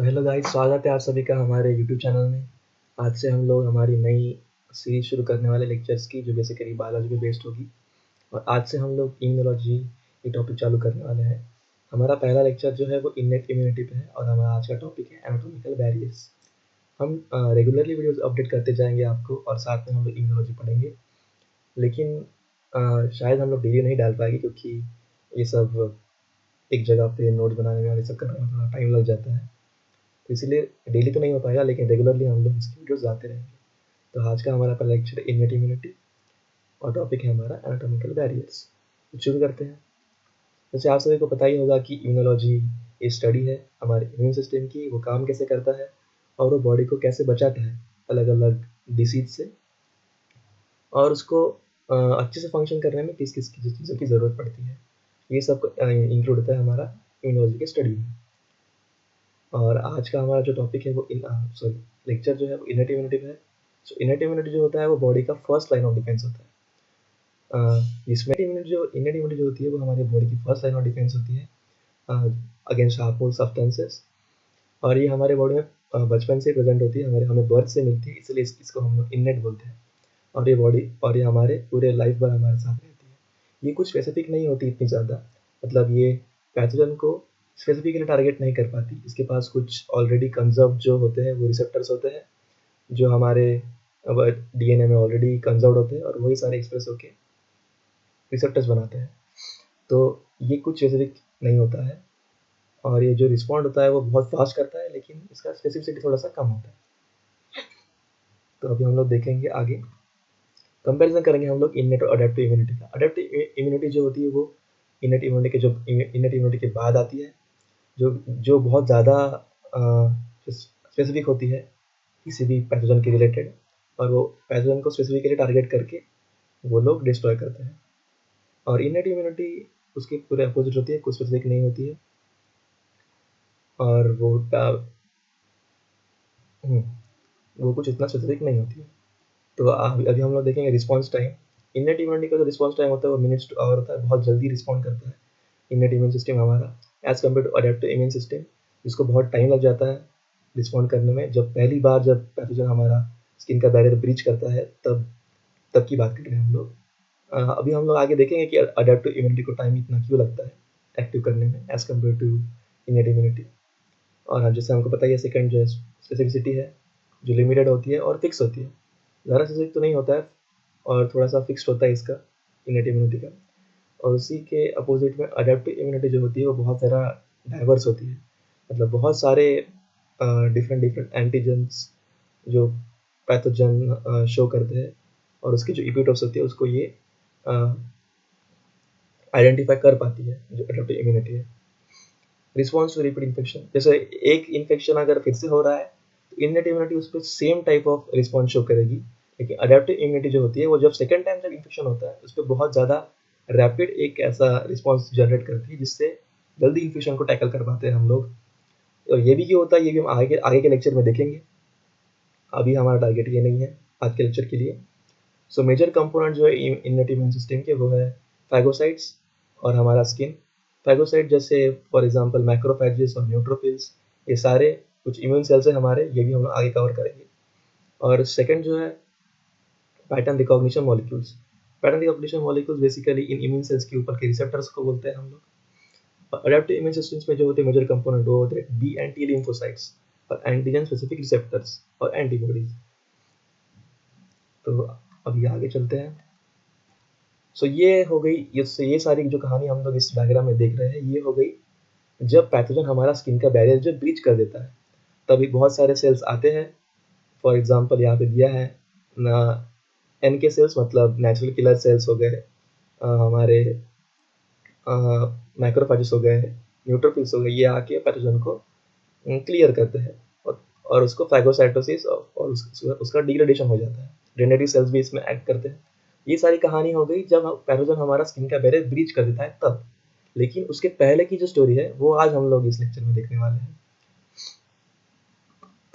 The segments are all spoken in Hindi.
हेलो गाइस, स्वागत है आप सभी का हमारे यूट्यूब चैनल में। आज से हम लोग हमारी नई सीरीज शुरू करने वाले लेक्चर्स की, जो बेसिकली बायोलॉजी पे बेस्ड होगी। और आज से हम लोग इम्यूनोलॉजी ये टॉपिक चालू करने वाले हैं। हमारा पहला लेक्चर जो है वो इननेट इम्यूनिटी पे है और हमारा आज का टॉपिक है एनाटॉमिकल बैरियर्स। हम रेगुलरली वीडियोस अपडेट करते जाएंगे आपको, और साथ में हम लोग इम्यूनोलॉजी पढ़ेंगे। लेकिन शायद हम लोग डेली नहीं डाल पाएंगे, क्योंकि ये सब एक जगह पे नोट्स बनाने में और ये सब करने में थोड़ा टाइम लग जाता है। इसलिए डेली तो नहीं हो पाएगा, लेकिन रेगुलरली हम लोग इसकी वीडियोस डालते रहेंगे। तो आज का हमारा पहला लेक्चर इननेट इम्यूनिटी और टॉपिक है हमारा एनाटॉमिकल बैरियर्स। तो शुरू करते हैं। जैसे आप सभी को पता ही होगा कि इम्यूनोलॉजी एक स्टडी है हमारे इम्यून सिस्टम की, वो काम कैसे करता है और वो बॉडी को कैसे बचाता है अलग अलग डिसीज से, और उसको अच्छे से फंक्शन करने में किस किस चीज़ों की ज़रूरत पड़ती है। ये सब इंक्लूड होता है हमारा इम्यूनोलॉजी के स्टडी में। और आज का हमारा जो टॉपिक है वो लेक्चर जो है वो इननेट इम्यूनिटी पे है। सो इननेट इम्यूनिटी जो होता है वो बॉडी का फर्स्ट लाइन ऑफ डिफेंस होता है। इसमें इननेट इम्यूनिटी जो होती है वो हमारे बॉडी की फर्स्ट लाइन ऑफ डिफेंस होती है अगेंस्ट हार्मफुल सब्सटेंसेस। और ये हमारे बॉडी में बचपन से प्रेजेंट होती है, हमें बर्थ से मिलती है, इसलिए इसको हम लोग इननेट बोलते हैं। और ये हमारे पूरे लाइफ भर हमारे साथ रहती है। ये कुछ स्पेसिफिक नहीं होती इतनी ज़्यादा, मतलब ये पैथोजन को स्पेसिफिकली टारगेट नहीं कर पाती। इसके पास कुछ ऑलरेडी कंजर्व जो होते हैं वो रिसेप्टर्स होते हैं, जो हमारे डीएनए में ऑलरेडी कंजर्व होते हैं, और वही सारे एक्सप्रेस होके रिसेप्टर्स बनाते हैं। तो ये कुछ स्पेसिफिक नहीं होता है, और ये जो रिस्पॉन्ड होता है वो बहुत फास्ट करता है, लेकिन इसका स्पेसिफिसिटी थोड़ा सा कम होता है। तो अभी हम लोग देखेंगे आगे, कंपैरिजन करेंगे हम लोग इननेट और अडेप्टिव इम्यूनिटी का। अडेप्टिव इम्यूनिटी जो होती है वो इननेट इम्यूनिटी के बाद आती है, जो बहुत ज़्यादा स्पेसिफिक होती है किसी भी पैथोजन के रिलेटेड, और वो पैथोजन को स्पेसिफिकली टारगेट करके वो लोग डिस्ट्रॉय करते हैं। और इननेट इम्यूनिटी उसके पूरे अपोजिट होती है, कुछ स्पेसिफिक नहीं होती है, और वो कुछ इतना स्पेसिफिक नहीं होती है। तो अभी हम लोग देखेंगे रिस्पॉन्स टाइम। इननेट इम्यूनिटी का जो रिस्पॉन्स टाइम होता है वो मिनट्स टू आवर होता है, बहुत जल्दी रिस्पॉन्ड करता है इननेट इम्यून सिस्टम हमारा, as compare to adaptive immune system, जिसको बहुत टाइम लग जाता है रिस्पॉन्ड करने में। जब पहली बार जब पैथोजन हमारा स्किन का बैरियर ब्रीच करता है, तब की बात कर रहे हैं हम लोग। अभी हम लोग आगे देखेंगे कि अडेप्टिव इम्यूनिटी को टाइम इतना क्यों लगता है एक्टिव करने में as compare to innate immunity. और जैसे हमको पता ही है, सेकंड जो स्पेसिफिसिटी है, जो लिमिटेड होती है और फिक्स होती है। ज़्यादा स्पेसिफिक तो नहीं होता है, और थोड़ा सा फिक्स्ड होता है इसका इननेट इम्यूनिटी का। और उसी के अपोजिट में अडेप्टिव इम्यूनिटी जो होती है वो बहुत ज़्यादा डाइवर्स होती है, मतलब बहुत सारे डिफरेंट एंटीजेंस जो पैथोजन शो करते हैं, और उसकी जो इपिटोप्स होती है उसको ये आइडेंटिफाई कर पाती है, जो अडेप्टिव इम्यूनिटी है। रिस्पॉन्स टू रिपीट इन्फेक्शन, जैसे एक इन्फेक्शन अगर फिर से हो रहा है तो इननेट इम्यूनिटी उस पर same type of response show करेगी। लेकिन अडेप्टिव इम्यूनिटी जो होती है वो जब सेकेंड टाइम जब इन्फेक्शन होता है उस पर बहुत ज़्यादा रैपिड एक ऐसा रिस्पॉन्स जनरेट करती है, जिससे जल्दी इन्फेक्शन को टैकल कर पाते हैं हम लोग। और ये भी क्यों होता है ये भी हम आगे के लेक्चर में देखेंगे। अभी हमारा टारगेट ये नहीं है आज के लेक्चर के लिए। सो मेजर कंपोनेंट जो है इननेट इम्यून सिस्टम के वो है फैगोसाइट्स और हमारा स्किन। फैगोसाइट जैसे फॉर एग्जांपल मैक्रोफैजेस और न्यूट्रोफिल्स, ये सारे कुछ इम्यून सेल्स है हमारे, ये भी हम आगे कवर करेंगे। और सेकंड जो है pattern recognition molecules. Pattern recognition molecules basically in immune cells के ऊपर के रिसेप्टर्स को बोलते हैं हम लोग। अडेप्टिव इम्यून सिस्टम्स में जो होते हैं मेजर कंपोनेंट वो होते हैं बी एंड टी लिम्फोसाइट्स और एंटीजन स्पेसिफिक रिसेप्टर्स और एंटीबॉडीज। तो अभी आगे चलते हैं। सो ये हो गई, ये सारी जो कहानी हम लोग इस डायग्राम में देख रहे हैं, ये हो गई जब पैथोजन हमारा स्किन का बैरियर जब ब्रीच कर देता है, तभी बहुत सारे सेल्स आते हैं। फॉर एग्जांपल यहाँ पे दिया है ना, एन के सेल्स मतलब नेचुरल किलर सेल्स हो गए, हमारे मैक्रोफेजेस हो गए, न्यूट्रोफिल्स हो गए, ये आके पैथोजन को क्लियर करते हैं, और उसको फैगोसाइटोसिस और उसका डिग्रेडेशन हो जाता है। डेनेटिव सेल्स भी इसमें एक्ट करते हैं। ये सारी कहानी हो गई जब पैथोजन हमारा स्किन का बैरियर ब्रीच कर देता है तब। लेकिन उसके पहले की जो स्टोरी है वो आज हम लोग इस लेक्चर में देखने वाले हैं।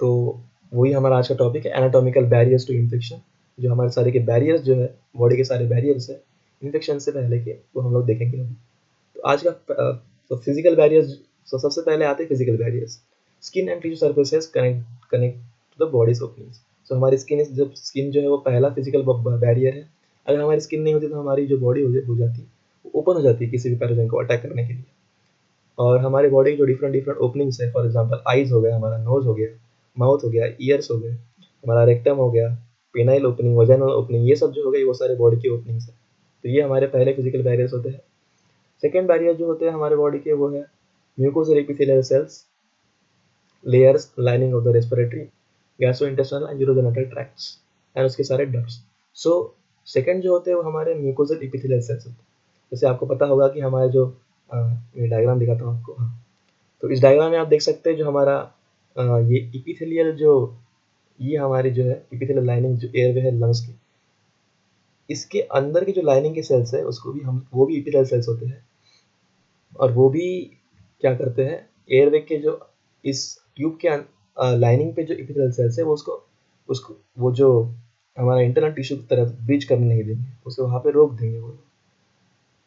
तो वही हमारा आज का टॉपिक है, एनाटॉमिकल बैरियर्स टू इन्फेक्शन। जो हमारे सारे के बैरियर्स जो है, बॉडी के सारे बैरियर्स है इन्फेक्शन से पहले के, वो हम लोग देखेंगे अभी। तो आज का तो फिजिकल बैरियर्स, सबसे पहले आते हैं physical barriers. Skin and tissue surfaces connect to the body's openings. So हमारी स्किन जो है वो पहला फिजिकल बैरियर है। अगर हमारी स्किन नहीं होती तो हमारी जो बॉडी हो जाती, ओपन हो जाती है किसी भी पैथोजन को अटैक करने के लिए। और हमारे बॉडी के जो डिफरेंट डिफरेंट ओपनिंग्स है, फॉर एग्जांपल आईज हो गया, हमारा नोज हो गया, माउथ हो गया, ईयर्स हो गए, हमारा रेक्टम हो गया, पेनाइल ओपनिंग, वजाइनल ओपनिंग, ये सब जो हो गई वो सारे बॉडी की ओपनिंग्स है। तो ये हमारे पहले फिजिकल बैरियर्स होते हैं। सेकेंड बैरियर जो होते हैं हमारे बॉडी के वो है mucosal epithelial cells, layers lining of the respiratory, gastrointestinal and urogenital tracts and उसके सारे डक्ट्स। सो सेकेंड जो होते हैं वो हमारे म्यूकोसल एपिथेलियल सेल्स होते हैं। जैसे आपको पता होगा कि हमारे जो ये डायग्राम दिखाता हूँ आपको, हाँ, तो इस डायग्राम में आप देख सकते हैं जो हमारा ये इपिथेलियल जो ये हमारी जो है इपिथेलियल लाइनिंग जो एयरवे है लंग्स की, इसके अंदर की जो लाइनिंग के सेल्स है उसको भी हम वो भी इपिथेलियल सेल्स होते हैं। और वो भी क्या करते हैं, एयरवे के जो इस ट्यूब के लाइनिंग पे जो इपिथेलियल सेल्स है वो उसको उसको वो जो हमारा इंटरनल टिश्यू की तरफ ब्रीच करने नहीं देंगे, उसे वहाँ पे रोक देंगे वो लोग।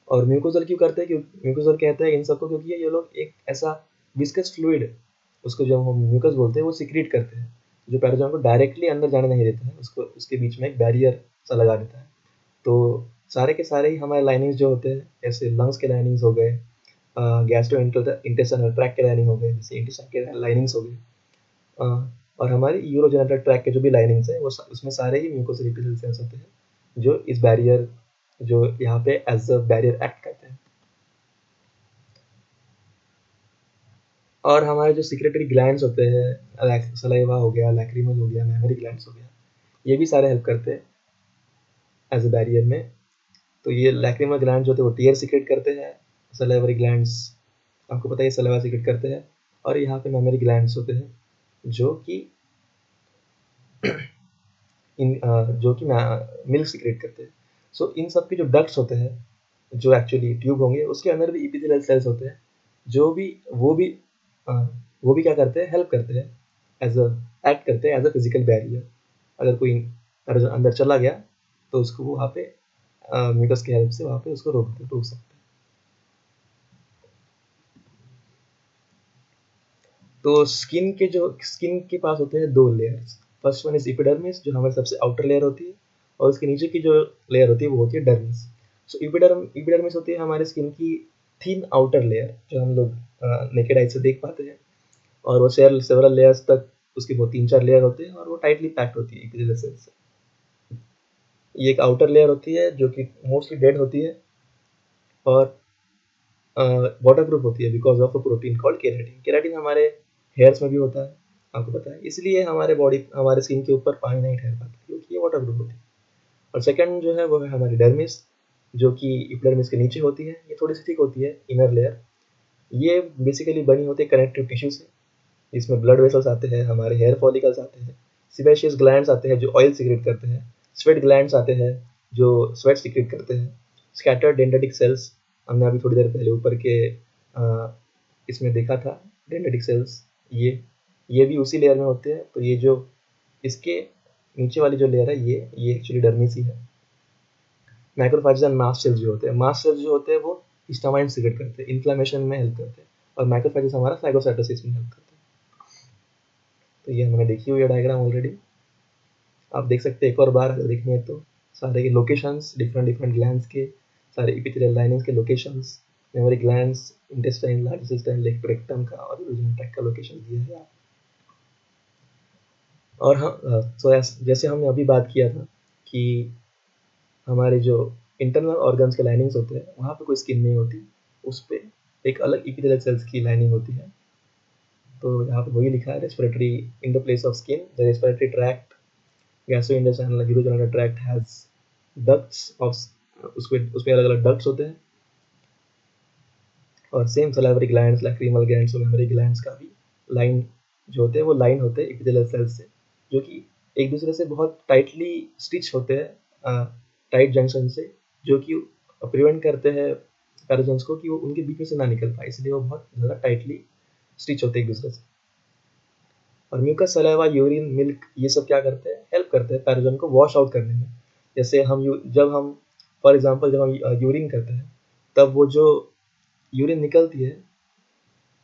और म्यूकोजल क्यों करते हैं, क्योंकि म्यूकोजल कहते हैं इन सबको क्योंकि ये लोग एक ऐसा विस्कस फ्लूइड, उसको जब हम म्यूकस बोलते हैं, वो सीक्रेट करते हैं जो पैथोजन को डायरेक्टली अंदर जाने नहीं देता है, उसको उसके बीच में एक बैरियर सा लगा देता है। तो सारे के सारे ही हमारे लाइनिंग्स जो होते हैं, जैसे लंग्स के लाइनिंग्स हो गए, गैस्ट्रो इंटेस्टाइनल ट्रैक के लाइनिंग हो गए, जैसे इंटेस्टाइन के लाइनिंग्स हो गए, और हमारी यूरोजेनिटल ट्रैक के जो भी लाइनिंग्स है वो उसमें सारे ही म्यूकोसल एपिथेलियल सेल्स होते हैं जो इस बैरियर, जो यहाँ पे एज अ बैरियर एक्ट करते हैं। और हमारे जो सिक्रेटरी ग्लैंड्स होते हैं, सलाइवा हो गया, लैक्रिमल हो गया, मेमोरी ग्लैंड्स हो गया, ये भी सारे हेल्प करते हैं एज अ बैरियर में। तो ये लैक्रिमल ग्लैंड्स होते हैं वो टीयर सीक्रेट करते हैं, सलाइवरी ग्लैंड्स आपको पता है सलाइवा सीक्रेट करते हैं, और यहाँ पे मेमोरी ग्लैंड्स होते हैं जो कि जो कि मिल्क सीक्रेट करते हैं। सो इन सब के जो डक्ट्स होते हैं, जो एक्चुअली ट्यूब होंगे, उसके अंदर भी इपिथेलियल सेल्स होते हैं जो भी अ, वो भी क्या करते हैं, हेल्प करते हैं, एज अ एक्ट करते हैं एज अ फिजिकल बैरियर। अगर कोई अंदर चला गया तो उसको वहाँ पे म्यूकस की हेल्प से वहाँ पे उसको रोक सकते हैं। तो स्किन के पास होते हैं दो layers. First one is epidermis, जो हमारी सबसे आउटर लेयर होती है, और उसके नीचे की जो लेयर होती है वो होती है डर्मिस। सो इपिडर्मिस होती है हमारे स्किन की थिन आउटर लेयर, जो हम लोग नेकेड आई से देख पाते हैं, और वो सेवरल लेयर्स तक उसके वो 3-4 लेयर होते हैं, और वो टाइटली पैक्ड होती है इपिथेलियल सेल्स से। ये एक आउटर लेयर होती है जो कि मोस्टली डेड होती है और वाटर प्रूफ होती है because of a protein called keratin. Keratin हमारे हेयर्स में भी होता है, आपको पता है, इसलिए हमारे स्किन के ऊपर पानी नहीं ठहर पाता क्योंकि ये वाटर प्रूफ होती है। और सेकंड जो है वो है हमारी डर्मिस, जो कि इपिडर्मिस के नीचे होती है। ये थोड़ी सी थिक होती है इनर लेयर। ये बेसिकली बनी होती है कनेक्टिव टिश्यू से। इसमें ब्लड वेसल्स आते हैं, हमारे हेयर फॉलिकल्स आते हैं, सिबेशियस ग्लैंड्स आते हैं जो ऑयल सीक्रेट करते हैं, स्वेट ग्लैंड्स आते हैं जो स्वेट सीक्रेट करते हैं, स्कैटर्ड डेंड्रिटिक सेल्स, हमने अभी थोड़ी देर पहले ऊपर के इसमें देखा था डेंड्रिटिक सेल्स, ये भी उसी लेयर में होते हैं। तो ये जो इसके नीचे वाली जो लेयर है ये एक्चुअली डर्मिस ही है। मैक्रोफेजेस एंड मास्ट सेल्स जो होते हैं, मास्ट सेल्स जो होते हैं वो हिस्टामाइन सीक्रेट करते हैं, इन्फ्लेमेशन में हेल्प करते हैं, और मैक्रोफेजेस हमारा फाइगोसाइटोसिस में हेल्प करते हैं। तो ये हमने देखी हुई है डायग्राम ऑलरेडी, आप देख सकते हैं एक और बार अगर देखनी है तो। सारे के लोकेशंस, डिफरेंट डिफरेंट ग्लैंड्स के, सारे एपिथेलियल लाइनिंग्स के locations, mammary glands, intestine, large intestine, rectum का और यूरोजेनिटल ट्रैक्ट का लोकेशन दिया है। और हाँ, तो जैसे हमने अभी बात किया था कि हमारे जो इंटरनल ऑर्गन्स के लाइनिंग्स होते हैं वहाँ पे कोई स्किन नहीं होती, उस पर एक अलग एपिथेलियल सेल्स की लाइनिंग होती है। तो यहाँ पे वही लिखा है, respiratory in the place of skin the respiratory tract, gastrointestinal urogenital tract has ducts of, उसमें अलग अलग डक्ट्स होते हैं। और same salivary glands, lacrimal glands और मेमोरी ग्लैंड्स का भी लाइन जो होते हैं वो लाइन होते हैं एपिथेलियल सेल्स से, जो कि एक दूसरे से बहुत टाइटली स्टिच होते हैं, टाइट जंक्शन से, जो कि प्रिवेंट करते हैं पैथोजेंस को कि वो उनके बीच में से ना निकल पाए, इसलिए वो बहुत ज़्यादा टाइटली स्टिच होते हैं एक दूसरे से। और म्यूकस, सलाइवा, यूरिन, मिल्क, ये सब क्या करते हैं, हेल्प करते हैं पैथोजन को वॉश आउट करने में। जैसे जब हम फॉर एग्जांपल जब हम यूरिन करते हैं, तब वो जो यूरिन निकलती है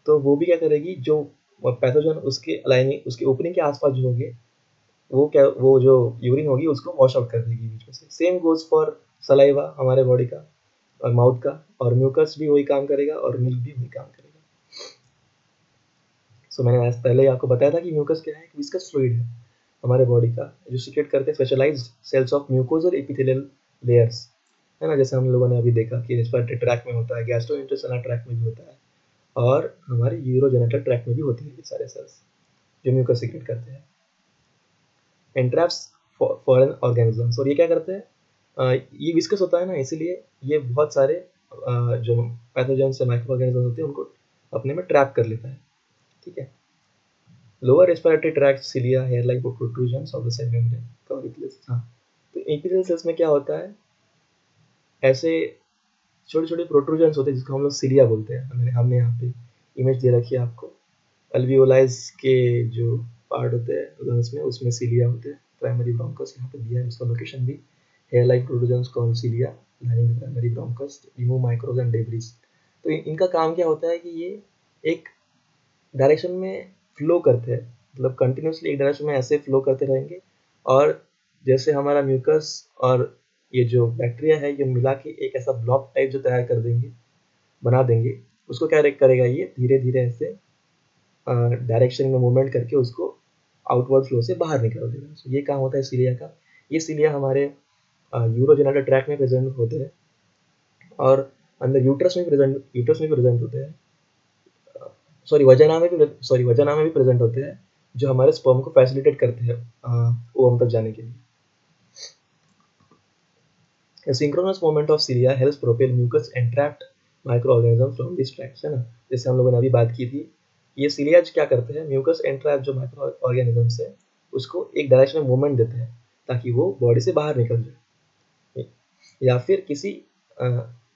तो वो भी क्या करेगी, जो पैथोजन उसके लाइनिंग उसके ओपनिंग के आसपास जो होंगे वो जो यूरिन होगी उसको वॉश आउट कर देगी बीच में से। सेम गोज फॉर सलाइवा हमारे बॉडी का और माउथ का, और म्यूकस भी वही काम करेगा और मिल्क भी वही काम करेगा। सो मैंने आज पहले ही आपको बताया था कि म्यूकस क्या है, विस्कस फ्लूइड है हमारे बॉडी का जो सीक्रेट करते हैं specialized cells of mucosal epithelial layers, है ना। जैसे हम लोगों ने अभी देखा कि रेस्पिरेटरी ट्रैक में होता है, गैस्ट्रोइंटेस्टाइनल ट्रैक में भी होता है और हमारे यूरोजेनिटल ट्रैक में भी होते हैं ये सारे सेल्स जो म्यूकस सीक्रेट करते हैं। एंट्रैप्स फॉरेन ऑर्गेनिजम्स, और ये क्या करते हैं, ये विस्कस होता है ना, इसीलिए ये बहुत सारे जो पैथोजन से माइक्रो ऑर्गेनिजम्स होते हैं उनको अपने में ट्रैप कर लेता है, ठीक है। Lower respiratory tract cilia hair like protrusions of the cell membrane cover epithelial. हाँ, तो एपिथेलियल सेल्स में क्या होता है, ऐसे छोटे छोटे प्रोट्रूजन्स होते हैं जिसको हम लोग सिलिया बोलते हैं। हमने यहाँ पे इमेज दे रखी है आपको। अल्वियोलाइज के जो पार्ट होते हैं लंग्स में उसमें सिलिया होते हैं। प्राइमरी ब्रोंकस यहाँ पे दिया है, इसका लोकेशन भी hair like protrusions called cilia lining the primary bronchus remove microbes and debris. तो इनका काम क्या होता है कि ये एक डायरेक्शन में फ्लो करते हैं, मतलब कंटिन्यूसली एक डायरेक्शन में ऐसे फ्लो करते रहेंगे, और जैसे हमारा म्यूकस और ये जो बैक्टीरिया है ये मिला के एक ऐसा ब्लॉक टाइप जो तैयार कर देंगे, बना देंगे, उसको क्या करेगा ये धीरे धीरे ऐसे डायरेक्शन में मूवमेंट करके उसको आउटवर्ड फ्लो से बाहर निकाल देगा। तो ये काम होता है सिलिया का। ये सिलिया हमारे यूरोजेनिटल ट्रैक में प्रेजेंट होते हैं और अंदर यूट्रस में प्रेजेंट होते हैं। वजाना में भी प्रेजेंट होते हैं जो हमारे स्पर्म को फैसिलिटेट करते हैं ओवम तक जाने के लिए। A synchronous movement of cilia helps propel mucus entrapped microorganisms from these tracts, है ना। जैसे हम लोगों ने अभी बात की थी, ये सिलिया क्या करते हैं, म्यूकस एंट्रैप जो माइक्रो ऑर्गेनिजम्स है उसको एक डायरेक्शन में मूवमेंट देते हैं ताकि वो बॉडी से बाहर निकल जाए, या फिर किसी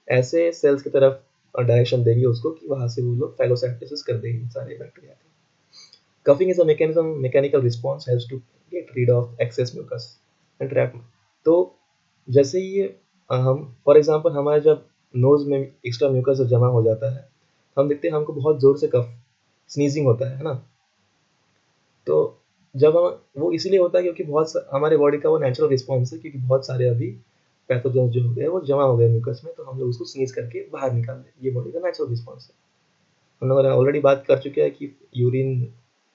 ऐसे सेल्स की तरफ डायरेक्शन देगी उसको कि वहां से वो लोग फैगोसाइटोसिस कर देंगे सारे बैक्टीरिया को। Coughing is a mechanical response helps to get rid of excess mucus entrap. तो जैसे ही हम फॉर एग्जांपल हमारे जब नोज में एक्स्ट्रा म्यूकस जमा हो जाता है, हम देखते हैं हमको बहुत जोर से कफ स्नीजिंग होता है ना। तो जब हम वो इसीलिए होता है क्योंकि हमारे बॉडी का वो नेचुरल रिस्पॉन्स है, क्योंकि बहुत सारे अभी पैथोजन जो हो गए वो जमा हो गए म्यूकस में, तो हम लोग उसको स्नीज करके बाहर निकाल दें, ये बॉडी का नेचुरल रिस्पॉन्स है। हम लोग ऑलरेडी बात कर चुके हैं कि यूरिन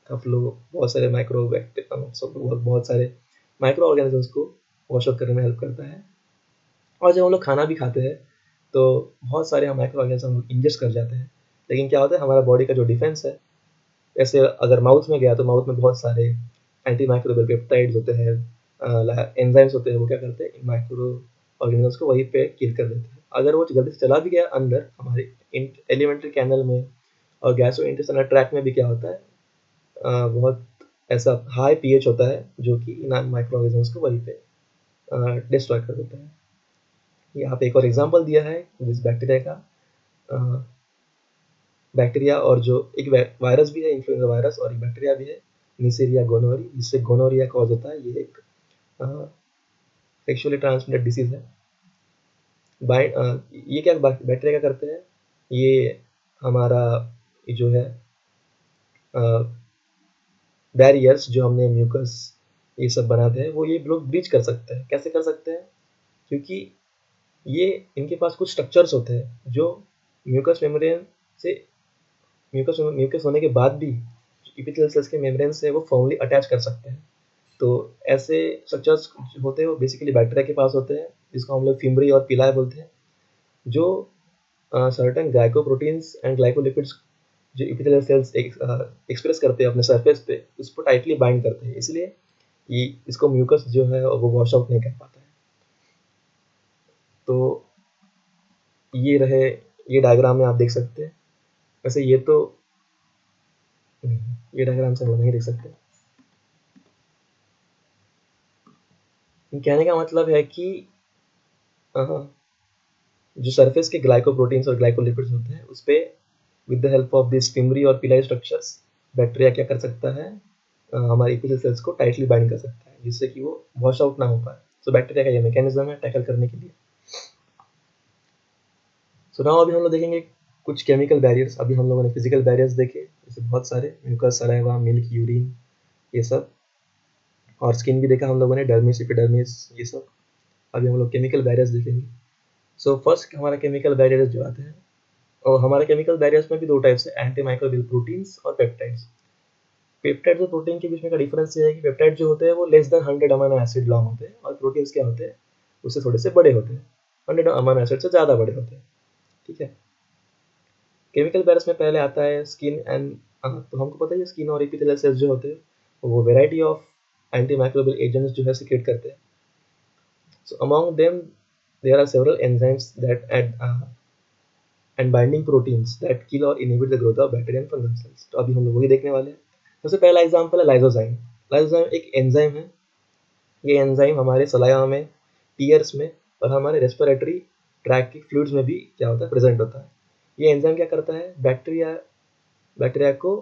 का फ्लो बहुत सारे बहुत सारे माइक्रो ऑर्गेनिजम्स को वॉश आउट करने में हेल्प करता है। और जब हम लोग खाना भी खाते हैं तो बहुत सारे हम माइक्रो ऑर्गेनिज्म इंजेस्ट कर जाते हैं, लेकिन क्या होता है हमारा बॉडी का जो डिफेंस है, जैसे अगर माउथ में गया तो माउथ में बहुत सारे एंटी माइक्रोबियल पेप्टाइड्स होते हैं, एंजाइम्स होते हैं, वो क्या करते हैं इन माइक्रो ऑर्गेनिजम्स को वहीं पे किल कर देते हैं। अगर वो जल्दी से चला भी गया अंदर हमारे एलिमेंट्री कैनल में और गैस्ट्रोइंटेस्टाइनल ट्रैक में भी क्या होता है, बहुत ऐसा हाई पीएच होता है जो कि इन माइक्रो ऑर्गेनिजम्स को वहीं पे डिस्ट्रॉय कर देता है। यहाँ पे एक और एग्जांपल दिया है जिस बैक्टीरिया का, बैक्टीरिया और जो एक वायरस भी है, इन्फ्लुएंजा वायरस, और एक बैक्टीरिया भी है निसेरिया गोनोरी, जिससे गोनोरिया कॉज होता है। ये एक सेक्सुअली ट्रांसमिटेड डिसीज है। ये क्या बैक्टीरिया क्या करते हैं, ये हमारा जो है बैरियर्स जो हमने म्यूकस ये सब बनाते हैं वो ये लोग ब्रीच कर सकते हैं। कैसे कर सकते हैं, क्योंकि ये इनके पास कुछ स्ट्रक्चर्स होते हैं जो म्यूकस मेम्ब्रेन से म्यूकस होने के बाद भी एपिथेलियल सेल्स के मेम्ब्रेन से वो फर्मली अटैच कर सकते हैं। तो ऐसे स्ट्रक्चर्स होते हैं वो बेसिकली बैक्टीरिया के पास होते हैं, जिसको हम लोग फिम्ब्री और पिलाए बोलते हैं, जो सर्टेन ग्लाइकोप्रोटीन्स एंड ग्लाइकोलिपिड्स जो एपिथेलियल सेल्स एक्सप्रेस करते हैं अपने सरफेस पे, उसको टाइटली बाइंड करते हैं, इसलिए ये इसको म्यूकस जो है वो वॉश आउट नहीं कर पाता है। तो ये डायग्राम में आप देख सकते हैं। वैसे ये तो ये डायग्राम से हम नहीं देख सकते। कहने का मतलब है कि जो सरफेस के ग्लाइकोप्रोटीन्स और ग्लाइकोलिपिड्स होते हैं उस पे with the help of this fimbriae और पिलाई स्ट्रक्चर्स बैक्टीरिया क्या कर सकता है, हमारे एपिथेलियल सेल्स को टाइटली बाइंड कर सकता है जिससे कि वो वॉश आउट ना हो पाए। सो बैक्टीरिया का ये मैकेनिज्म है टैकल करने के लिए। सो नाउ अभी हम लोग देखेंगे कुछ केमिकल बैरियर्स, अभी हम लोगों ने फिजिकल बैरियर्स देखे, जैसे बहुत सारे म्यूकस, सलाइवा, मिल्क, यूरिन, ये सब। और स्किन भी देखा हम लोगों ने, डर्मिस, एपिडर्मिस, ये सब। अभी हम लोग केमिकल बैरियर्स देखेंगे। सो फर्स्ट हमारा केमिकल बैरियर्स जो आते हैं, और हमारे केमिकल बैरियर्स में भी दो टाइप्स है, एंटी माइक्रोबियल प्रोटीन्स और पेप्टाइड्स। पेप्टाइड्स और प्रोटीन के बीच में का डिफरेंस ये है कि पेप्टाइड जो होते हैं वो less than 100 amino acid long होते हैं, और प्रोटीन्स क्या होते हैं, उससे थोड़े से बड़े होते हैं, 100 अमीनो एसिड से ज़्यादा बड़े होते हैं। ठीक है। केमिकल बैरियर्स में पहले आता है स्किन एंड, तो हमको पता है स्किन और एपिथेलियल सेल्स जो होते हैं वो variety of antimicrobial agents जो है सिक्रेट करते हैं। So among them there are several enzymes that and binding proteins that kill or inhibit the growth of bacteria and fungal cells. तो अभी हम लोग वही देखने वाले हैं। सबसे पहला एग्जांपल है लाइसोजाइम। लाइसोजाइम एक एंजाइम है। ये एंजाइम हमारे सलाइवा में, टीयर्स में और हमारे रेस्पिरेटरी ट्रैक के फ्लूइड्स में भी क्या होता है, प्रेजेंट होता है। ये एंजाइम क्या करता है, बैक्टीरिया को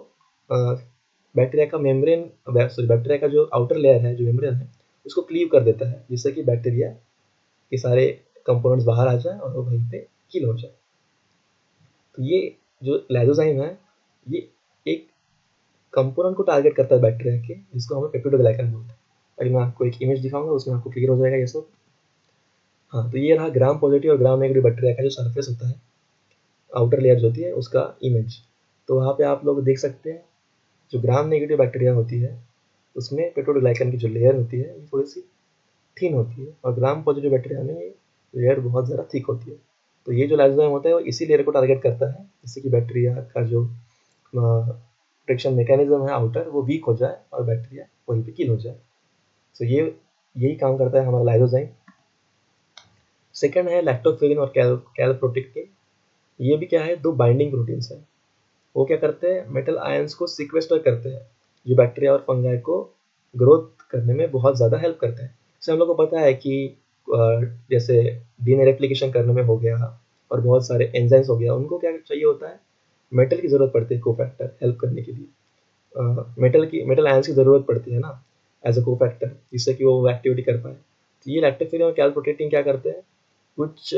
बैक्टीरिया का मेम्ब्रेन, सॉरी बैक्टीरिया का जो आउटर लेयर है, जो मेम्ब्रेन है, उसको क्लीव कर देता है, जिससे कि बैक्टीरिया के सारे कंपोनेंट्स बाहर आ जाए और वो वहीं पे किल हो जाए। तो ये जो लाइसोजाइम है, ये एक कंपोनेंट को टारगेट करता है बैक्टीरिया के, जिसको हमें पेप्टिडोग्लाइकन बोलते हैं। अभी मैं आपको एक इमेज दिखाऊंगा, उसमें आपको क्लियर हो जाएगा ये सब। हाँ, तो ये रहा ग्राम पॉजिटिव और ग्राम नेगेटिव बैक्टीरिया का जो सरफेस होता है, आउटर लेयर जो होती है, उसका इमेज। तो वहाँ पे आप लोग देख सकते हैं, जो ग्राम नेगेटिव बैक्टीरिया होती है उसमें पेप्टिडोग्लाइकन की जो लेयर होती है ये थोड़ी सी थिन होती है, और ग्राम पॉजिटिव बैक्टीरिया में ये लेयर बहुत ज़्यादा थिक होती है। तो ये जो लाइसोजाइम होता है वो इसी लेयर को टारगेट करता है, जिससे कि बैक्टीरिया का जो प्रोटेक्शन मैकेनिज्म है आउटर, वो वीक हो जाए और बैक्टीरिया वहीं पे किल हो जाए। तो ये यही काम करता है हमारा लाइसोजाइम। सेकंड है लैक्टोफेरिन और कैलप्रोटेक्टिन। ये भी क्या है, दो बाइंडिंग प्रोटीन्स है। वो क्या करते हैं, मेटल आयंस को सिक्वेस्टर करते हैं, जो बैक्टीरिया और फंगाई को ग्रोथ करने में बहुत ज़्यादा हेल्प करते हैं। जैसे हम लोग को पता है कि जैसे डीएनए रेप्लिकेशन करने में हो गया और बहुत सारे एंजाइम्स हो गया, उनको क्या चाहिए होता है, मेटल की ज़रूरत पड़ती है कोफैक्टर हेल्प करने के लिए। मेटल आयंस की ज़रूरत पड़ती है ना, एज अ कोफैक्टर, जिससे कि वो एक्टिविटी कर पाए। तो ये लैक्टोफेरिन और कैलप्रोटेक्टिन क्या करते हैं, कुछ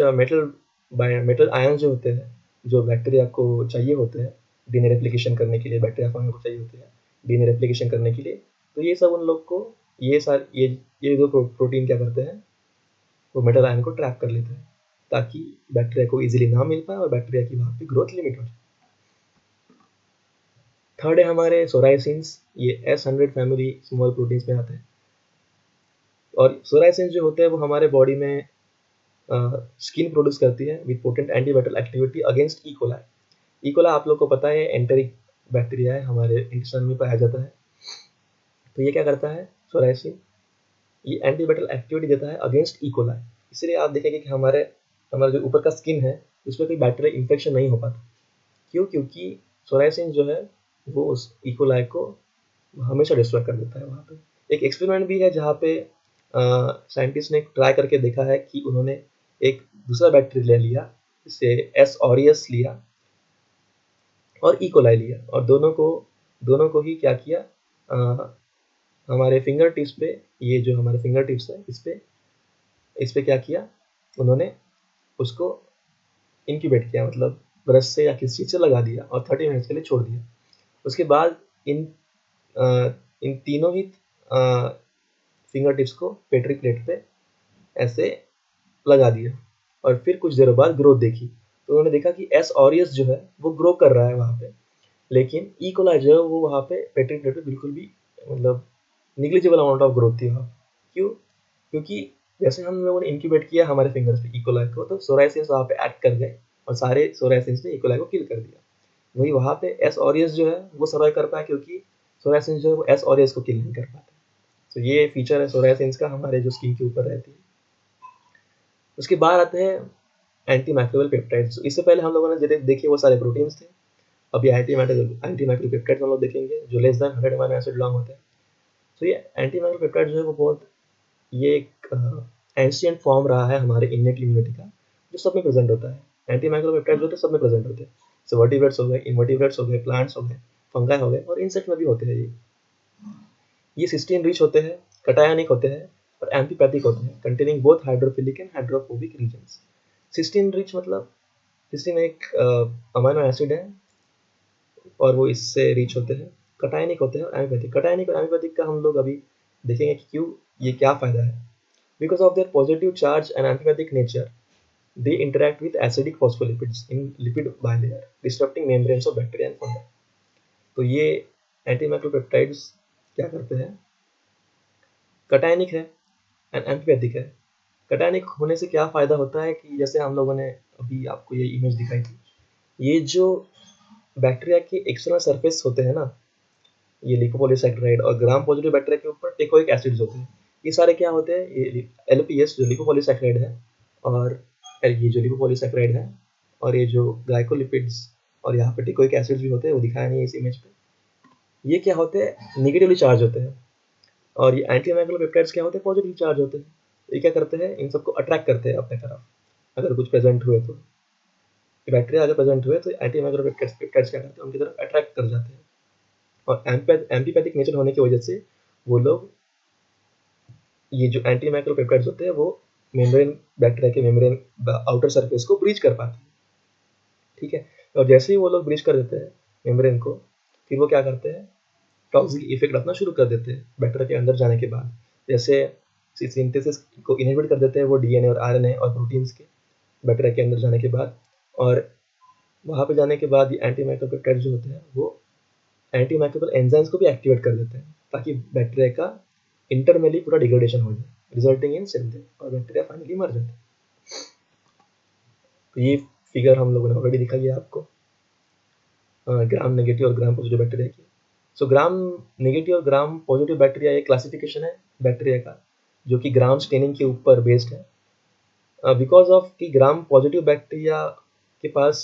मेटल आयंस जो होते हैं, जो बैक्टीरिया को चाहिए होते हैं डीएनए रेप्लिकेशन करने के लिए, बैक्टीरिया फंगस को चाहिए होते हैं डीएनए रेप्लिकेशन करने के लिए, तो ये सब उन लोग को, ये दो प्रोटीन क्या करते हैं, वो मेटल आयन को ट्रैप कर लेते हैं, ताकि बैक्टीरिया को इजीली ना मिल पाए और बैक्टीरिया की वहाँ पे ग्रोथ लिमिट हो जाए। थर्ड है हमारे सोराइसिन्स। ये S100 फैमिली स्मॉल प्रोटीन्स में आते हैं। और सोराइसिन्स जो होते हैं वो हमारे बॉडी में स्किन प्रोड्यूस करती है with potent antiviral activity against E coli. E coli आप लोग को पता है एंटेरिक बैक्टीरिया है, हमारे इंटेस्टाइन में पाया जाता है। तो ये क्या करता है सोराइसिन, ये एंटीवायरल एक्टिविटी देता है अगेंस्ट इकोलाई। इसलिए आप देखेंगे कि हमारा जो ऊपर का स्किन है उसमें कोई बैक्टीरियल इन्फेक्शन नहीं हो पाता। क्यों? क्योंकि सोराइसिन जो है वो उस इकोलाई को हमेशा डिस्ट्रॉय कर देता है वहाँ पे। एक एक्सपेरिमेंट भी है जहाँ पे साइंटिस्ट ने ट्राई करके देखा है कि उन्होंने एक दूसरा बैक्टीरिया लिया, जिससे एस ऑरियस लिया और इकोलाई लिया, और दोनों को ही क्या किया, हमारे फिंगर टिप्स पे, ये जो हमारे फिंगर टिप्स है इस पे क्या किया उन्होंने, उसको इंक्यूबेट किया, मतलब ब्रश से या किसी चीज़ से लगा दिया और 30 मिनट्स के लिए छोड़ दिया। उसके बाद इन तीनों ही फिंगर टिप्स को पेट्री प्लेट पे ऐसे लगा दिया, और फिर कुछ देर बाद ग्रोथ देखी। तो उन्होंने देखा कि एस ऑरियस जो है वो ग्रो कर रहा है वहाँ पे, लेकिन ई कोलाई जो है वो वहाँ पे पेट्री प्लेट पे बिल्कुल भी, मतलब निग्लिजिबल अमाउंट ऑफ ग्रोथ थी वहाँ। क्यों? क्योंकि जैसे हम लोगों ने इंक्यूबेट किया हमारे फिंगर्स पे ई कोलाई को, तो सोराइसिन्स वहाँ पे एक्ट कर गए और सारे सोराइसिन्स ने ई कोलाई को किल कर दिया। वही वहाँ पे एस ऑरियस जो है वो सर्वाइव कर पाया, क्योंकि सोराइसिन्स जो है वो एस ऑरियस को किल नहीं कर पाते। तो ये फीचर है सोराइसिन्स का, हमारे जो स्किन के ऊपर रहती है। उसके बाद आते हैं एंटी माइक्रोबियल पेप्टाइड्स। इससे पहले हम लोगों ने देखे वो सारे प्रोटीन्स थे। अभी एंटी माइक्रोबियल पेप्टाइड्स हम लोग देखेंगे जो less than 100 amino acid long होते हैं। तो ये एंटी माइक्रोबियल पेप्टाइड जो है वो बहुत, ये एक एंशिएंट फॉर्म रहा है हमारे इनेट इम्यूनिटी का, जो सब में प्रेजेंट होता है। एंटी माइक्रोबियल पेप्टाइड जो होते हैं सब में प्रेजेंट होते हैं। जैसे वर्टिब्रेट्स हो गए, इनवर्टिब्रेट्स हो गए, प्लांट्स हो गए, फंगाई हो गए, और इंसेक्ट में भी होते हैं। ये सिस्टीन रिच होते हैं, कटायनिक होते हैं और एम्फीपैथिक होते हैं, containing both hydrophilic and hydrophobic regions. Cysteine rich मतलब सिस्टीन एक अमाइनो एसिड है और वो इससे रिच होते हैं। कटायनिक होते हैं और एमियोपैथिक। कटायनिक और एमियोपैथिक का हम लोग अभी देखेंगे कि क्यों ये क्या फ़ायदा है। Because of their positive charge and amphipathic nature they interact with acidic phospholipids in lipid bilayer, disrupting membranes of bacteria and fungi. तो ये एंटीमाइक्रोपेप्टाइड्स क्या करते हैं? कटायनिक है एंड एम्फिपैथिक है। कटायनिक होने से क्या फ़ायदा होता है कि जैसे हम लोगों ने अभी आपको ये इमेज दिखाई थी, ये जो बैक्टीरिया के एक्सटर्नल सरफेस होते हैं ना, ये लिपोपॉलीसैकेराइड और ग्राम पॉजिटिव बैक्टीरिया के ऊपर टेकोइक एसिड्स होते हैं। ये सारे क्या होते हैं? ये एलपीएस जो लिपोपॉलीसैकेराइड है और ये जो लिपोपॉलीसैकेराइड है और ये जो ग्लाइकोलिपिड्स और यहाँ पे टेकोइक एसिड्स भी होते हैं, वो दिखाया नहीं है इस इमेज पे। ये क्या होते हैं? नेगेटिवली चार्ज होते हैं। और ये एंटीमाइक्रोपेप्टाइड्स क्या होते हैं? पॉजिटिव चार्ज होते हैं। ये क्या करते हैं? इन सबको अट्रैक्ट करते हैं अपने तरफ अगर कुछ प्रेजेंट हुए तो। बैक्टीरिया अगर प्रेजेंट हुए तो एंटीमाइक्रोपेप्टाइड्स क्या करते हैं? उनकी तरफ अट्रैक्ट कर जाते हैं। और एम्पीपैथिक नेचर होने की वजह से वो लोग, ये जो एंटीमाइक्रोपेप्टाइड्स होते हैं, वो मेम्ब्रेन, बैक्टीरिया के मेम्ब्रेन आउटर सरफेस को ब्रीच कर पाते हैं। ठीक है। और जैसे ही वो लोग ब्रीच कर देते हैं मेम्ब्रेन को, फिर वो क्या करते हैं? टॉक्सिक इफेक्ट अपना शुरू कर देते हैं बैक्टीरिया के अंदर जाने के बाद। जैसे सिंथेसिस को इनहिबिट कर देते हैं वो डीएनए और आरएनए और प्रोटीन्स के बैक्टीरिया के अंदर जाने के बाद। और वहाँ पे जाने के बाद ये एंटीमाइक्रोपेप्टाइड जो होते हैं वो एंटीमाइक्रोबियल एंजाइम्स को भी एक्टिवेट कर देते हैं ताकि बैक्टीरिया का इंटरनली पूरा डिग्रेडेशन हो जाए, रिजल्टिंग इन सेल डेथ, और बैक्टीरिया फाइनली मर जाते हैं। तो ये फिगर हम लोगों ने ऑलरेडी दिखा दिया आपको ग्राम नेगेटिव और ग्राम पॉजिटिव बैक्टीरिया की। सो ग्राम नेगेटिव और ग्राम पॉजिटिव बैक्टीरिया एक क्लासिफिकेशन है बैक्टीरिया का जो कि ग्राम स्टेनिंग के ऊपर बेस्ड है। बिकॉज ऑफ कि ग्राम पॉजिटिव बैक्टीरिया के पास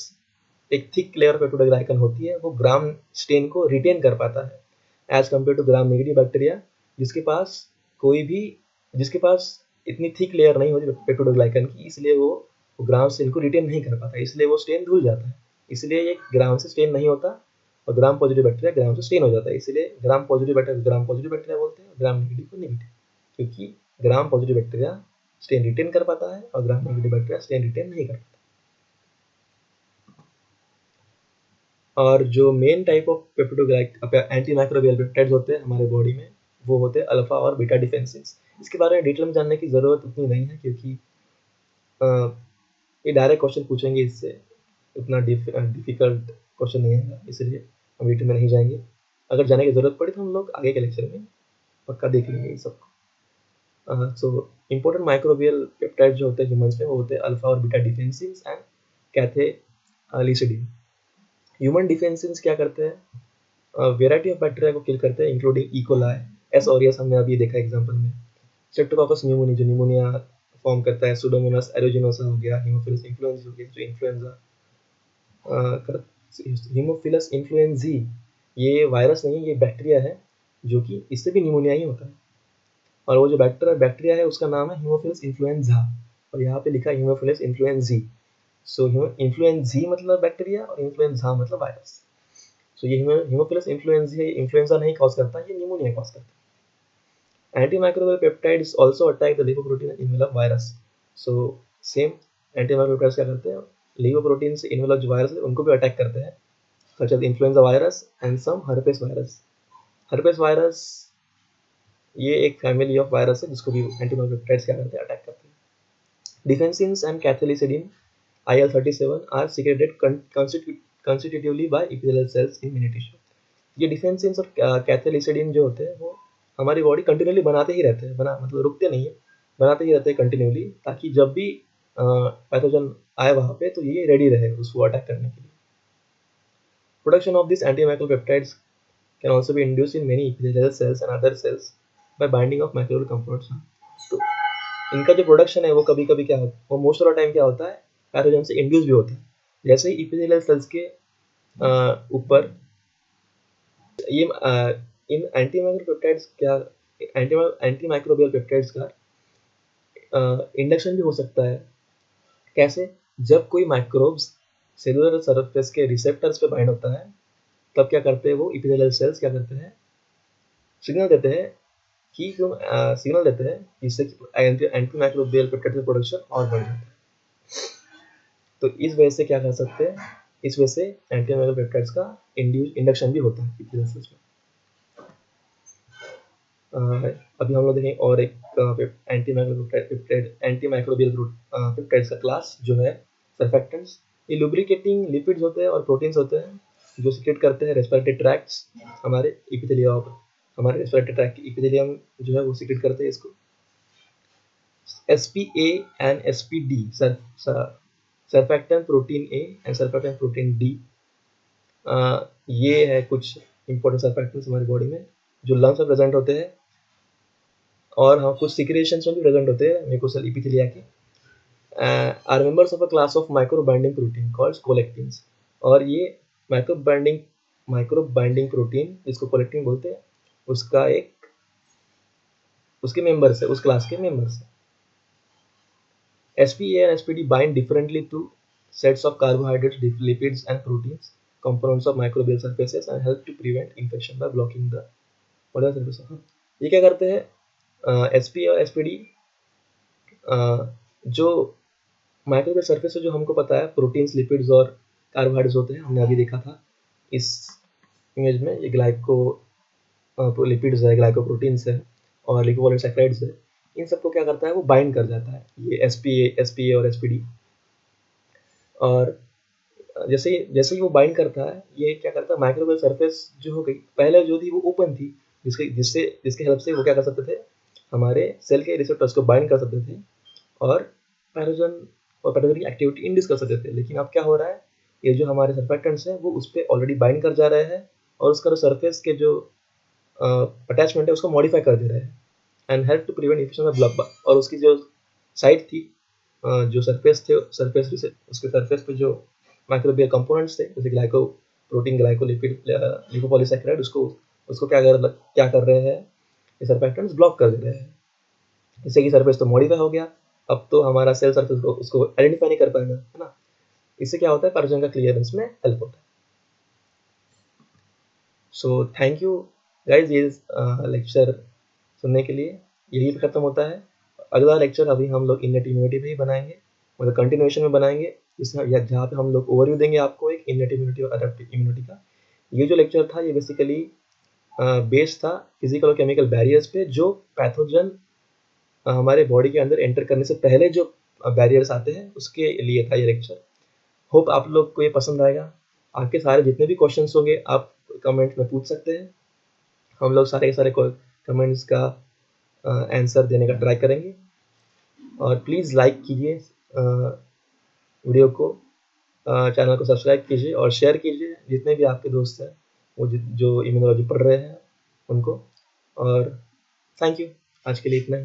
एक थिक लेयर ऑफ पेप्टिडोग्लाइकन होती है, वो ग्राम स्टेन को रिटेन कर पाता है as compare to gram negative bacteria जिसके पास कोई भी जिसके पास इतनी थिक लेयर नहीं होती पेप्टिडोग्लाइकन की, इसलिए वो ग्राम स्टेन को रिटेन नहीं कर पाता, इसलिए वो स्टेन धुल जाता है। इसलिए ये ग्राम से स्टेन नहीं होता और ग्राम पॉजिटिव बैक्टीरिया ग्राम से स्टेन हो जाता है। इसलिए ग्राम पॉजिटिव बैक्टीरिया बोलते हैं, ग्राम नेगेटिव को नेगेटिव, क्योंकि gram positive bacteria stain retain कर पाता है और gram negative bacteria stain retain नहीं कर पाता। और जो main type of antimicrobial peptides होते हैं हमारे बॉडी में, वो होते हैं अल्फा और बीटा डिफेंसिन्स। इसके बारे में डिटेल में जानने की ज़रूरत उतनी नहीं है क्योंकि ये डायरेक्ट क्वेश्चन पूछेंगे, इससे उतना डिफिकल्ट क्वेश्चन नहीं है, इसलिए हम डिटेल में नहीं जाएंगे। अगर जाने की ज़रूरत पड़ी तो हम लोग आगे के लेक्चर में पक्का देख लेंगे ये सबको। सो इम्पोर्टेंट माइक्रोबियल पेप्टाइड जो होते हैं ह्यूमन्स में, वो होते हैं अल्फा और बीटा डिफेंसिन्स एंड कैथेलिसिडिन। ह्यूमन डिफेंसिन्स क्या करते हैं? वेराइटी ऑफ बैक्टीरिया को किल करते हैं इंक्लूडिंग इकोलाई, एस ऑरियस हमने अभी देखा एग्जांपल में, स्ट्रेप्टोकोकस न्यूमोनी जो न्यूमोनिया फॉर्म करता है, सुडोमोनास एरोजिनोसा हो गया, हीमोफिलस इन्फ्लुएंजा हो गया जो इन्फ्लुएंजा हीमोफिलस इन्फ्लुएंजी, ये वायरस नहीं है, ये बैक्टीरिया है जो कि इससे भी न्यूमोनिया ही होता है। और वो जो बैक्टीरिया है उसका नाम है हीमोफिलस इन्फ्लुएंजा, और यहाँ पे लिखा है हीमोफिलस इन्फ्लुएंजी। सो इन्फ्लुएंजी मतलब बैक्टीरिया और इन्फ्लुएंजा मतलब वायरस। सो ये हीमोफिलस इन्फ्लुएंजा नहीं कॉज करता, ये न्यूमोनिया कॉज करता है। Antimicrobial peptides also attack the lipoprotein envelope virus. So same antimicrobial क्या करते हैं? लिपोप्रोटीन से इन्वेलप जो वायरस है उनको भी अटैक करते हैं, such as influenza virus and some herpes virus. herpes virus ये एक फैमिली ऑफ वायरस है जिसको भी एंटीमाइक्रोपेप्टाइड्स क्या करते हैं? अटैक करते हैं। Defensins and cathelicidin IL-37 are secreted constitutively by epithelial cells in many tissue. ये डिफेंसिन्स और कैथेलिसिडिन जो होते हैं वो हमारी बॉडी कंटिन्यूली बनाते ही रहते हैं, मतलब रुकते नहीं है, बनाते ही रहते हैं कंटिन्यूली, ताकि जब भी पैथोजन आए वहाँ पे तो ये रेडी रहे उसको अटैक करने के लिए। Production of this antimicropeptides can also be induced in many epithelial cells and other cells by binding of microbial components. तो इनका जो प्रोडक्शन है वो कभी कभी क्या होता है, वो मोस्ट ऑफ द टाइम क्या होता है? पैथोजन से इंड्यूस भी होता है। जैसे ही इपिथेलियल सेल्स के ऊपर ये इन एंटीमाइक्रोपेप्टाइड्स क्या एंटीमाइक्रोबियल पेप्टाइड्स का इंडक्शन भी हो सकता है। कैसे? जब कोई माइक्रोब्स सेलुलर सरफेस के रिसेप्टर्स पे बाइंड होता है तब क्या करते हैं? वो इपिथेलियल सेल्स क्या करते हैं? सिग्नल देते हैं कि सिग्नल देते हैं जिससे कि एंटीमाइक्रोबियल पेप्टाइड का प्रोडक्शन और बढ़ जाता है। तो इस वजह से क्या कर सकते हैं, इस वजह से एंटी माइक्रोपेप्टाइड्स का इंडक्शन भी होता है एपिथेलियल में। अभी हम लोग देखेंगे और एक एंटी माइक्रोबियल पेप्टाइड्स का क्लास जो है सर्फेक्टेंट्स। ये लुब्रिकेटिंग लिपिड्स होते हैं और प्रोटीन्स होते हैं जो सिक्रेट करते हैं रेस्पिरेटरी ट्रैक्ट्स, हमारे एपिथेलियम, हमारे रेस्पिरेटरी ट्रैक्ट की एपिथेलियम जो है वो सिक्रेट करते हैं इसको। SPA and SPD surfactant protein A and surfactant protein D, ये है कुछ इंपॉर्टेंट सर्फेक्टेंट्स हमारी बॉडी में जो लंग्स में प्रेजेंट होते हैं और हाँ कुछ सिक्रेशंस में भी प्रेजेंट होते हैं म्यूकोसल एपिथेलिया के। Are members of a class of micro binding protein called collectins, और ये माइक्रो बाइंडिंग प्रोटीन जिसको कोलेक्टिन बोलते हैं उसका एक उसके मेंबर्स है, उस क्लास के मेंबर्स है। SPA and SPD bind differently to sets of carbohydrates, lipids and proteins, components of microbial surfaces, and help to prevent infection by blocking the polar surface. ये क्या करते हैं, SPA और SPD जो माइक्रोबियल सरफेस है जो हमको पता है प्रोटीन्स, लिपिड्स और कार्बोहाइड्रेट्स होते हैं, हमने अभी देखा था इस इमेज में, ये ग्लाइको लिपिड्स है, ग्लाइकोप्रोटीन्स है और लिपोपॉलीसैकेराइड्स है। इन सबको क्या करता है, वो बाइंड कर जाता है ये SPA और SPD। और जैसे ही वो बाइंड करता है, ये क्या करता है, माइक्रोबियल सरफेस जो हो गई पहले जो थी वो ओपन थी, जिसके हेल्प से वो क्या कर सकते थे, हमारे सेल के रिसेप्टर्स को बाइंड कर सकते थे और पैथोजन और पैथोजेनिक एक्टिविटी इंड्यूस कर सकते थे। लेकिन अब क्या हो रहा है, ये जो हमारे सर्फेक्टेंट्स हैं वो उस पर ऑलरेडी बाइंड कर जा रहे हैं और उसका जो सरफेस के जो अटैचमेंट है उसको मॉडिफाई कर दे रहे हैं and help to prevent infection of blood. और उसकी जो साइड थी, जो सरफेस थे, उसके सरफेस पे जो माइक्रोबियल कंपोनेंट्स थे जैसे ग्लाइको प्रोटीन, ग्लाइकोलिपिड, लिपोपॉलीसैकेराइड, उसको क्या कर रहे हैं, ये सर्फेक्टेंट्स ब्लॉक कर दे रहे हैं। इससे कि सरफेस तो मॉडिफाई हो गया, अब तो हमारा सेल सरफेस को उसको आइडेंटिफाई नहीं कर पाएगा, है ना। इससे क्या होता है, पैथोजन का क्लियरेंस में हेल्प होता है। सो थैंक यू गाइज, ये लेक्चर सुनने के लिए। यही पे खत्म होता है। अगला लेक्चर अभी हम लोग इननेट इम्यूनिटी पे ही बनाएंगे, मतलब कंटिन्यूएशन में बनाएंगे, जहाँ पे हम लोग ओवरव्यू देंगे आपको एक इननेट इम्यूनिटी और अडैप्टिव इम्यूनिटी का। ये जो लेक्चर था ये बेसिकली बेस्ड था फिजिकल और केमिकल बैरियर्स पे, जो पैथोजन हमारे बॉडी के अंदर एंटर करने से पहले जो बैरियर्स आते हैं उसके लिए था ये लेक्चर। होप आप लोग को ये पसंद आएगा। आपके सारे जितने भी क्वेश्चंस होंगे आप कमेंट में पूछ सकते हैं, हम लोग सारे के सारे कमेंट्स का आंसर देने का ट्राई करेंगे। और प्लीज़ लाइक कीजिए वीडियो को, चैनल को सब्सक्राइब कीजिए और शेयर कीजिए जितने भी आपके दोस्त हैं वो जो इम्यूनोलॉजी पढ़ रहे हैं उनको। और थैंक यू, आज के लिए इतना ही।